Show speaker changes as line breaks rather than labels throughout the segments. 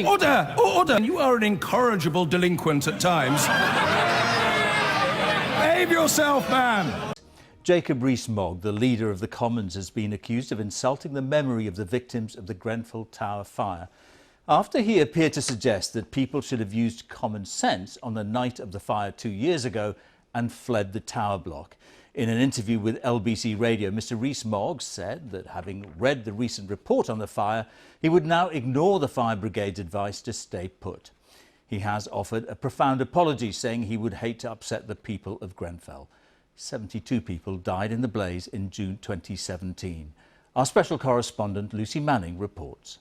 Order! Order! You are an incorrigible delinquent at times. Behave yourself, man!
Jacob Rees-Mogg, the leader of the Commons, has been accused of insulting the memory of the victims of the Grenfell Tower fire after he appeared to suggest that people should have used common sense on the night of the fire 2 years ago and fled the tower block. In an interview with LBC Radio, Mr. Rees-Mogg said that having read the recent report on the fire, he would now ignore the fire brigade's advice to stay put. He has offered a profound apology, saying he would hate to upset the people of Grenfell. 72 people died in the blaze in June 2017. Our special correspondent Lucy Manning reports.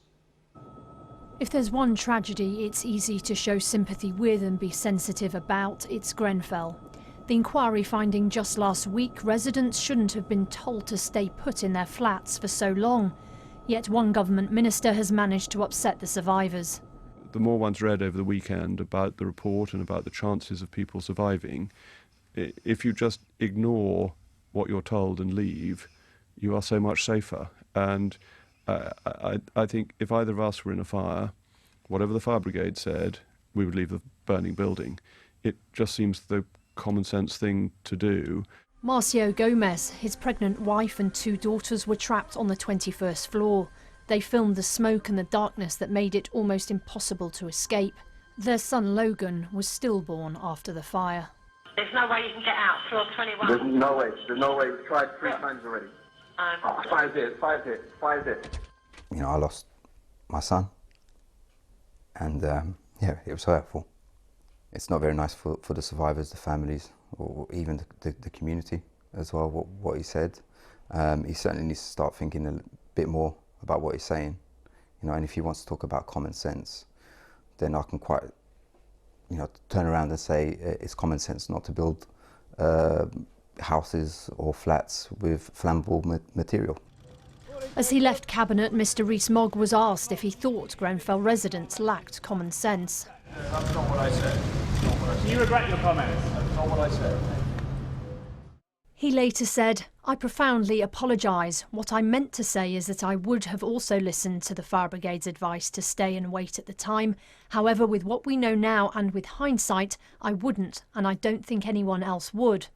If there's one tragedy it's easy to show sympathy with and be sensitive about, it's Grenfell. The inquiry finding just last week residents shouldn't have been told to stay put in their flats for so long. Yet one government minister has managed to upset the survivors.
The more one's read over the weekend about the report and about the chances of people surviving, if you just ignore what you're told and leave, you are so much safer. And I think if either of us were in a fire, whatever the fire brigade said, we would leave the burning building. It just seems the common sense thing to do.
Marcio Gomez, his pregnant wife and 2 daughters were trapped on the 21st floor. They filmed the smoke and the darkness that made it almost impossible to escape. Their son Logan was stillborn after the fire.
There's no way you can get out, floor 21.
There's no way. We've tried 3 times already. 5 hit.
You know, I lost my son, and yeah, it was hurtful. It's not very nice for the survivors, the families, or even the community as well, what he said. He certainly needs to start thinking a bit more about what he's saying. You know, and if he wants to talk about common sense, then I can quite, you know, turn around and say it's common sense not to build houses or flats with flammable material.
As he left Cabinet, Mr. Rees-Mogg was asked if he thought Grenfell residents lacked common sense.
That's not what I said.
Do you regret your comments?
That's not what I said.
He later said, "I profoundly apologise. What I meant to say is that I would have also listened to the fire brigade's advice to stay and wait at the time. However, with what we know now and with hindsight, I wouldn't, and I don't think anyone else would.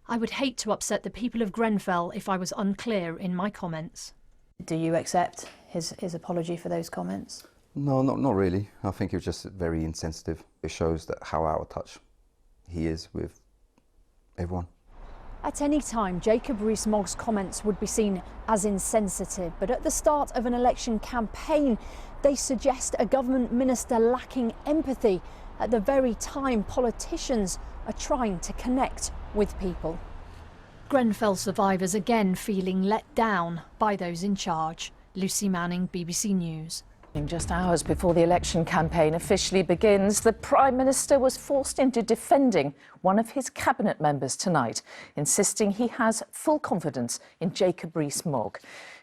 I would hate to upset the people of Grenfell if I was unclear in my comments."
Do you accept his apology for those comments?
No, not really. I think it was just very insensitive. It shows that how out of touch he is with everyone.
At any time, Jacob Rees-Mogg's comments would be seen as insensitive, but at the start of an election campaign, they suggest a government minister lacking empathy at the very time politicians are trying to connect with people. Grenfell survivors again feeling let down by those in charge. Lucy Manning, BBC News.
Just hours before the election campaign officially begins, the Prime Minister was forced into defending one of his cabinet members tonight, insisting he has full confidence in Jacob Rees-Mogg.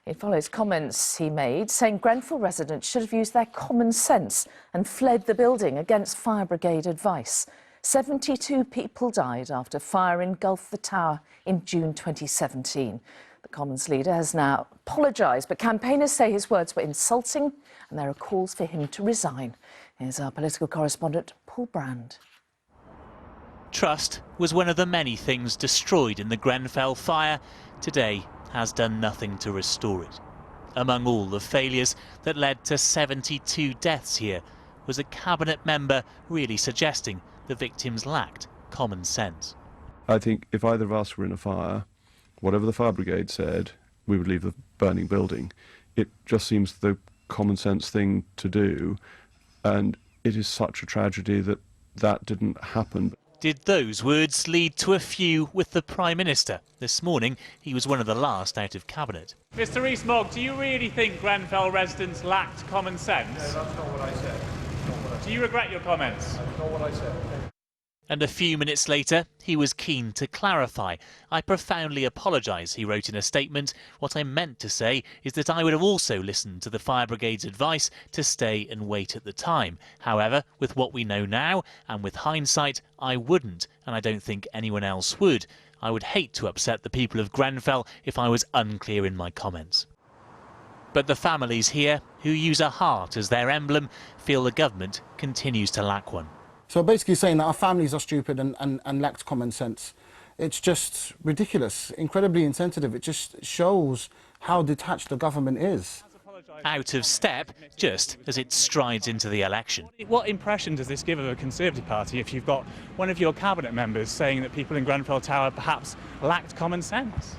It follows comments he made saying Grenfell residents should have used their common sense and fled the building against fire brigade advice. 72 people died after fire engulfed the tower in June 2017. The Commons leader has now apologised, but campaigners say his words were insulting and there are calls for him to resign. Here's our political correspondent, Paul Brand.
Trust was one of the many things destroyed in the Grenfell fire. Today has done nothing to restore it. Among all the failures that led to 72 deaths here was a cabinet member really suggesting the victims lacked common sense.
I think if either of us were in a fire, whatever the fire brigade said, we would leave the burning building. It just seems the common sense thing to do, and it is such a tragedy that that didn't happen.
Did those words lead to a few with the Prime Minister? This morning, he was one of the last out of Cabinet.
Mr. Rees-Mogg, do you really think Grenfell residents lacked common sense?
No, that's not what I said.
Do you regret your comments?
That's not what I said.
And a few minutes later, he was keen to clarify. "I profoundly apologise," he wrote in a statement. "What I meant to say is that I would have also listened to the fire brigade's advice to stay and wait at the time. However, with what we know now and with hindsight, I wouldn't, and I don't think anyone else would. I would hate to upset the people of Grenfell if I was unclear in my comments." But the families here, who use a heart as their emblem, feel the government continues to lack one.
So basically saying that our families are stupid and lacked common sense. It's just ridiculous, incredibly insensitive. It just shows how detached the government is.
Out of step, just as it strides into the election.
What impression does this give of a Conservative Party if you've got one of your cabinet members saying that people in Grenfell Tower perhaps lacked common sense?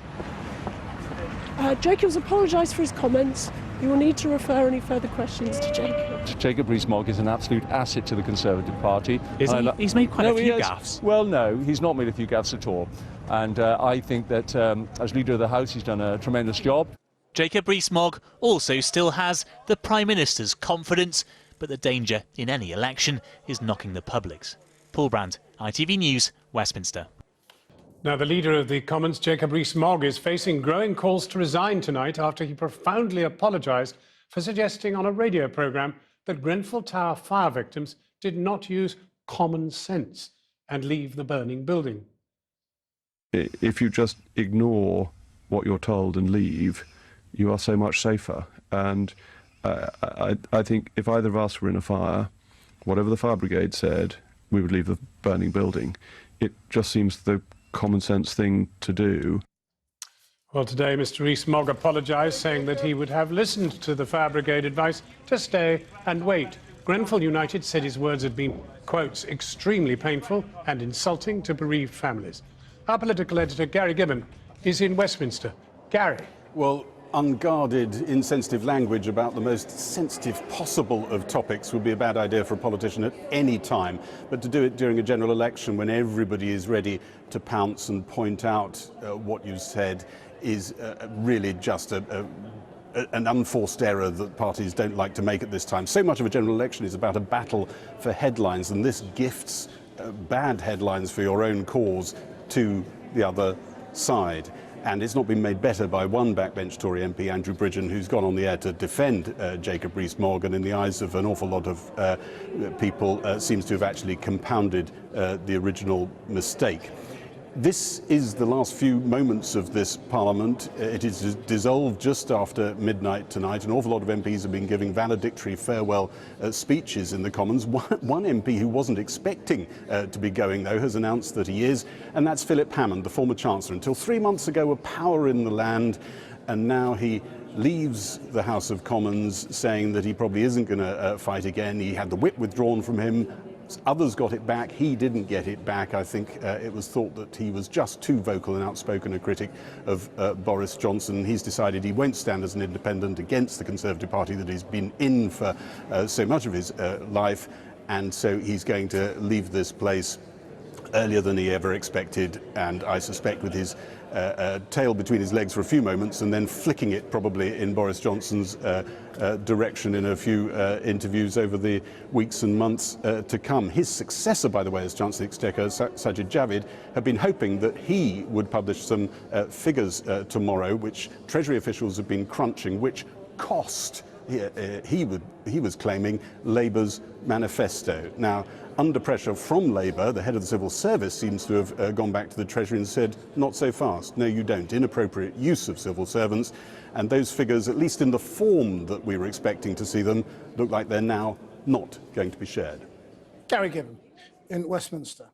Jacob's apologised for his comments. You will need to refer any further questions to Jacob.
Jacob Rees Mogg is an absolute asset to the Conservative Party.
Is he? He's made quite a few gaffes.
Well, no, he's not made a few gaffes at all. And I think that as Leader of the House, he's done a tremendous job.
Jacob Rees Mogg also still has the Prime Minister's confidence, but the danger in any election is knocking the public's. Paul Brand, ITV News, Westminster.
Now, the Leader of the Commons, Jacob Rees Mogg, is facing growing calls to resign tonight after he profoundly apologised for suggesting on a radio programme that Grenfell Tower fire victims did not use common sense and leave the burning building.
If you just ignore what you're told and leave, you are so much safer. And I think if either of us were in a fire, whatever the fire brigade said, we would leave the burning building. It just seems the common sense thing to do.
Well, today Mr Rees Mogg apologised, saying that he would have listened to the fire brigade advice to stay and wait. Grenfell United said his words had been, quotes, extremely painful and insulting to bereaved families. Our political editor, Gary Gibbon, is in Westminster. Gary.
Well, unguarded, insensitive language about the most sensitive possible of topics would be a bad idea for a politician at any time. But to do it during a general election when everybody is ready to pounce and point out what you said is really just an unforced error that parties don't like to make at this time. So much of a general election is about a battle for headlines, and this gifts bad headlines for your own cause to the other side. And it's not been made better by one backbench Tory MP, Andrew Bridgen, who's gone on the air to defend Jacob Rees Mogg, and in the eyes of an awful lot of people seems to have actually compounded the original mistake. This is the last few moments of this Parliament. It is dissolved just after midnight tonight. An awful lot of MPs have been giving valedictory farewell speeches in the Commons. One MP who wasn't expecting to be going, though, has announced that he is, and that's Philip Hammond, the former Chancellor. Until 3 months ago, a power in the land, and now he leaves the House of Commons saying that he probably isn't going to fight again. He had the whip withdrawn from him. Others got it back. He didn't get it back. I think it was thought that he was just too vocal and outspoken a critic of Boris Johnson. He's decided he won't stand as an independent against the Conservative Party that he's been in for so much of his life, and so he's going to leave this place earlier than he ever expected, and I suspect with his tail between his legs for a few moments and then flicking it probably in Boris Johnson's direction in a few interviews over the weeks and months to come. His successor, by the way, as Chancellor of the Exchequer, Sajid Javid, had been hoping that he would publish some figures tomorrow, which Treasury officials have been crunching, which cost, he was claiming, Labour's manifesto. Now, under pressure from Labour, the head of the civil service seems to have gone back to the Treasury and said, not so fast. No, you don't. Inappropriate use of civil servants. And those figures, at least in the form that we were expecting to see them, look like they're now not going to be shared.
Gary Gibbon in Westminster.